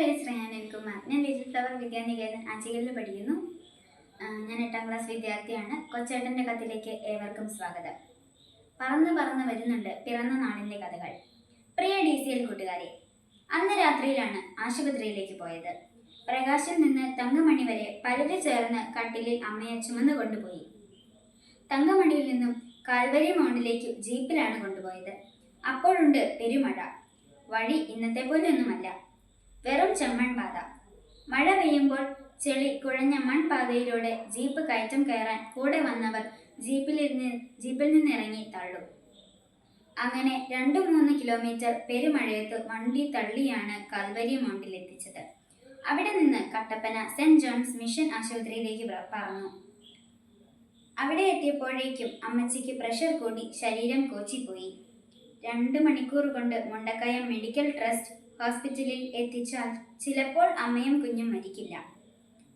പേര് ശ്രേയാനിൽകുമാർ. ഞാൻ little flower Vidya Niketan ആച്ചികളിൽ പഠിക്കുന്നു. ഞാൻ 8ാം ക്ലാസ് വിദ്യാർത്ഥിയാണ്. കൊച്ചേട്ടൻ്റെ കഥയിലേക്ക് ഏവർക്കും സ്വാഗതം. പറന്ന് പറന്ന് വരുന്നുണ്ട് പിറന്ന നാളിൻ്റെ കഥകൾ. പ്രിയ DCL കൂട്ടുകാരെ, അന്ന് രാത്രിയിലാണ് ആശുപത്രിയിലേക്ക് പോയത്. പ്രകാശിൽ നിന്ന് തങ്കമണി വരെ പലരും ചേർന്ന് കട്ടിലിൽ അമ്മയെ ചുമന്നു കൊണ്ടുപോയി. തങ്കമണിയിൽ നിന്നും കാൽവരി മൗണ്ടിലേക്ക് ജീപ്പിലാണ് കൊണ്ടുപോയത്. അപ്പോഴുണ്ട് പെരുമഴ. വഴി ഇന്നത്തെ പോലെയൊന്നുമല്ല, വെറും ചെമ്മൺ പാത. മഴ പെയ്യുമ്പോൾ ചെളി കുഴഞ്ഞ മൺപാതയിലൂടെ ജീപ്പ് കയറ്റം കയറാൻ കൂടെ വന്നവർ ജീപ്പിൽ നിന്നിറങ്ങി തള്ളും. അങ്ങനെ 2-3 കിലോമീറ്റർ പെരുമഴയത്ത് വണ്ടി തള്ളിയാണ് കാൽവരി മൗണ്ടിൽ എത്തിച്ചത്. അവിടെ നിന്ന് കട്ടപ്പന സെന്റ് ജോൺസ് മിഷൻ ആശുപത്രിയിലേക്ക് പറന്നു. അവിടെ എത്തിയപ്പോഴേക്കും അമ്മച്ചിക്ക് പ്രഷർ കൂടി ശരീരം കോച്ചിപ്പോയി. 2 മണിക്കൂർ കൊണ്ട് മുണ്ടക്കയം മെഡിക്കൽ ട്രസ്റ്റ് ഹോസ്പിറ്റലിൽ എത്തിച്ചാൽ ചിലപ്പോൾ അമ്മയും കുഞ്ഞും മരിക്കില്ല.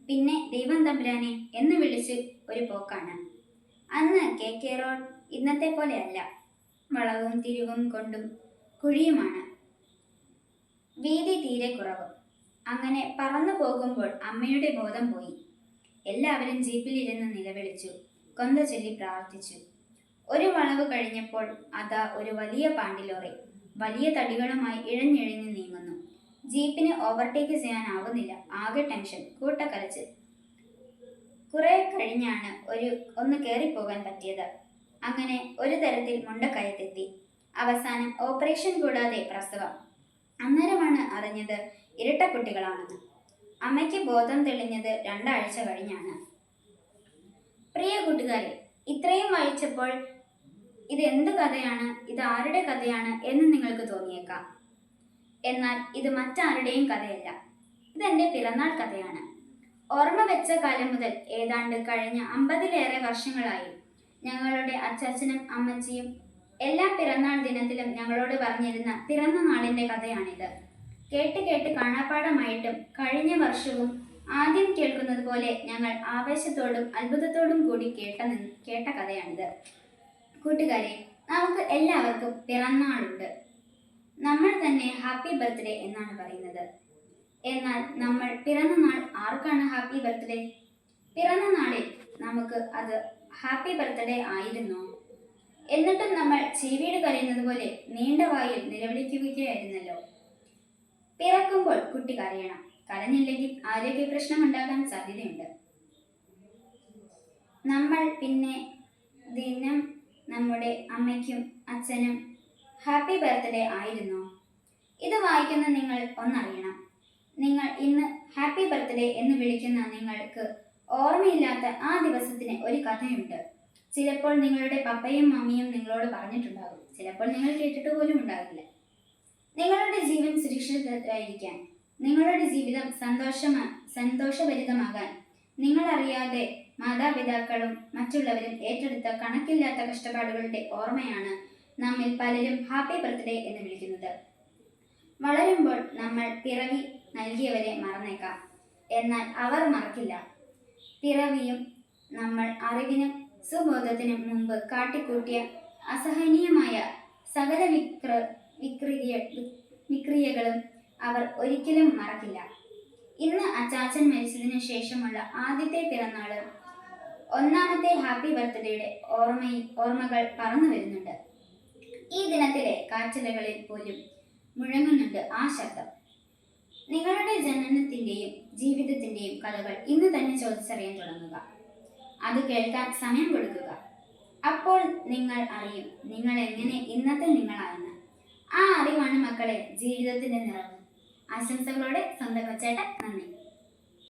പിന്നെ ദൈവം തമ്പുരാനെ എന്ന് വിളിച്ച് ഒരു പോക്കാണ്. അന്ന് KK റോഡ് ഇന്നത്തെ പോലെയല്ല, വളവും തിരിവും കൊണ്ടും കുഴിയുമാണ്, വീതി തീരെ കുറവ്. അങ്ങനെ പറന്നു പോകുമ്പോൾ അമ്മയുടെ ബോധം പോയി. എല്ലാവരും ജീപ്പിലിരുന്ന് നിലവിളിച്ചു, കൊന്ത ചൊല്ലി പ്രാർത്ഥിച്ചു. ഒരു വളവ് കഴിഞ്ഞപ്പോൾ അതാ ഒരു വലിയ പാണ്ടിലോറി വലിയ തടികളുമായി ഇഴഞ്ഞിഴഞ്ഞ് നീങ്ങുന്നു. ജീപ്പിന് ഓവർടേക്ക് ചെയ്യാനാവുന്നില്ല. ആകെ ടെൻഷൻ, കൂട്ടക്കരച്ച്. കുറെ കഴിഞ്ഞാണ് ഒന്ന് കയറിപ്പോകാൻ പറ്റിയത്. അങ്ങനെ ഒരു തരത്തിൽ മുണ്ടക്കയത്തെത്തി. അവസാനം ഓപ്പറേഷൻ കൂടാതെ പ്രസവം. അന്നേരമാണ് അറിഞ്ഞത് ഇരട്ടക്കുട്ടികളാണെന്ന്. അമ്മയ്ക്ക് ബോധം തെളിഞ്ഞത് 2 ആഴ്ച കഴിഞ്ഞാണ്. പ്രിയ കൂട്ടുകാരെ, ഇത്രയും വായിച്ചപ്പോൾ ഇത് എന്ത് കഥയാണ്, ഇത് ആരുടെ കഥയാണ് എന്ന് നിങ്ങൾക്ക് തോന്നിയേക്കാം. എന്നാൽ ഇത് മറ്റാരുടെയും കഥയല്ല, ഇതെന്റെ പിറന്നാൾ കഥയാണ്. ഓർമ്മ വെച്ച കാലം മുതൽ ഏതാണ്ട് കഴിഞ്ഞ 50-ലേറെ വർഷങ്ങളായി ഞങ്ങളുടെ അച്ചാച്ചനും അമ്മച്ചിയും എല്ലാ പിറന്നാൾ ദിനത്തിലും ഞങ്ങളോട് പറഞ്ഞിരുന്ന പിറന്ന നാളിന്റെ കഥയാണിത്. കേട്ട് കേട്ട് കാണാപ്പാടമായിട്ടും കഴിഞ്ഞ വർഷവും ആദ്യം കേൾക്കുന്നത് പോലെ ഞങ്ങൾ ആവേശത്തോടും അത്ഭുതത്തോടും കൂടി കേട്ട കഥയാണിത്. കൂട്ടുകാരെ, നമുക്ക് എല്ലാവർക്കും പിറന്നാളുണ്ട്. നമ്മൾ തന്നെ ഹാപ്പി ബർത്ത്ഡേ എന്നാണ് പറയുന്നത്. എന്നാൽ നമ്മൾ പിറന്ന നാൾ ആർക്കാണ് ഹാപ്പി ബർത്ത്ഡേ? പിറന്ന നാളിൽ നമുക്ക് അത് ഹാപ്പി ബർത്ത്ഡേ ആയിരുന്നോ? എന്നിട്ടും നമ്മൾ ചീവീട് കരയുന്നത് പോലെ നീണ്ട വായിൽ നിലവിളിക്കുകയായിരുന്നല്ലോ. പിറക്കുമ്പോൾ കുട്ടി കരയണം. കരഞ്ഞില്ലെങ്കിൽ ആരോഗ്യ പ്രശ്നം ഉണ്ടാകാൻ സാധ്യതയുണ്ട്. നമ്മൾ പിന്നെ ദിനം നമ്മുടെ അമ്മയ്ക്കും അച്ഛനും ഹാപ്പി ബർത്ത്ഡേ ആയിരുന്നോ? ഇത് വായിക്കുന്ന നിങ്ങൾ ഒന്നറിയണം. നിങ്ങൾ ഇന്ന് ഹാപ്പി ബർത്ത്ഡേ എന്ന് വിളിക്കുന്ന നിങ്ങൾക്ക് ഓർമ്മയില്ലാത്ത ആ ദിവസത്തിന് ഒരു കഥയുണ്ട്. ചിലപ്പോൾ നിങ്ങളുടെ പപ്പയും മമ്മിയും നിങ്ങളോട് പറഞ്ഞിട്ടുണ്ടാകും, ചിലപ്പോൾ നിങ്ങൾ കേട്ടിട്ട് പോലും ഉണ്ടാകില്ല. നിങ്ങളുടെ ജീവൻ സുരക്ഷിതമായിരിക്കാൻ, നിങ്ങളുടെ ജീവിതം സന്തോഷഭരിതമാകാൻ നിങ്ങളറിയാതെ മാതാപിതാക്കളും മറ്റുള്ളവരും ഏറ്റെടുത്ത കണക്കില്ലാത്ത കഷ്ടപ്പാടുകളുടെ ഓർമ്മയാണ് നമ്മിൽ പലരും ഹാപ്പി ബർത്ത്ഡേ എന്ന് വിളിക്കുന്നത്. വളരുമ്പോൾ നമ്മൾ പിറവി നൽകിയവരെ മറന്നേക്കാം, എന്നാൽ അവർ മറക്കില്ല. പിറവിയും നമ്മൾ അറിവിനും സുബോധത്തിനും മുമ്പ് കാട്ടിക്കൂട്ടിയ അസഹനീയമായ സകല വിക്രിയകളും അവർ ഒരിക്കലും മറക്കില്ല. ഇന്ന് അച്ചാച്ചൻ മരിച്ചതിന് ശേഷമുള്ള ആദ്യത്തെ പിറന്നാള്, 1ാമത്തെ ഹാപ്പി ബർത്ത്ഡേയുടെ ഓർമ്മകൾ പറന്നു വരുന്നുണ്ട്. ഈ ദിനത്തിലെ കാറ്റലകളിൽ പോലും മുഴങ്ങുന്നുണ്ട് ആ ശബ്ദം. നിങ്ങളുടെ ജനനത്തിന്റെയും ജീവിതത്തിന്റെയും കഥകൾ ഇന്ന് തന്നെ ചോദിച്ചറിയാൻ തുടങ്ങുക. അത് കേൾക്കാൻ സമയം കൊടുക്കുക. അപ്പോൾ നിങ്ങൾ അറിയും നിങ്ങൾ എങ്ങനെ ഇന്നത്തെ നിങ്ങളാണെന്ന്. ആ അറിവാണ് മക്കളെ ജീവിതത്തിന്റെ നിറവ്. ആശംസകളോടെ സ്വന്തം കൊച്ചേട്ടൻ. നന്ദി.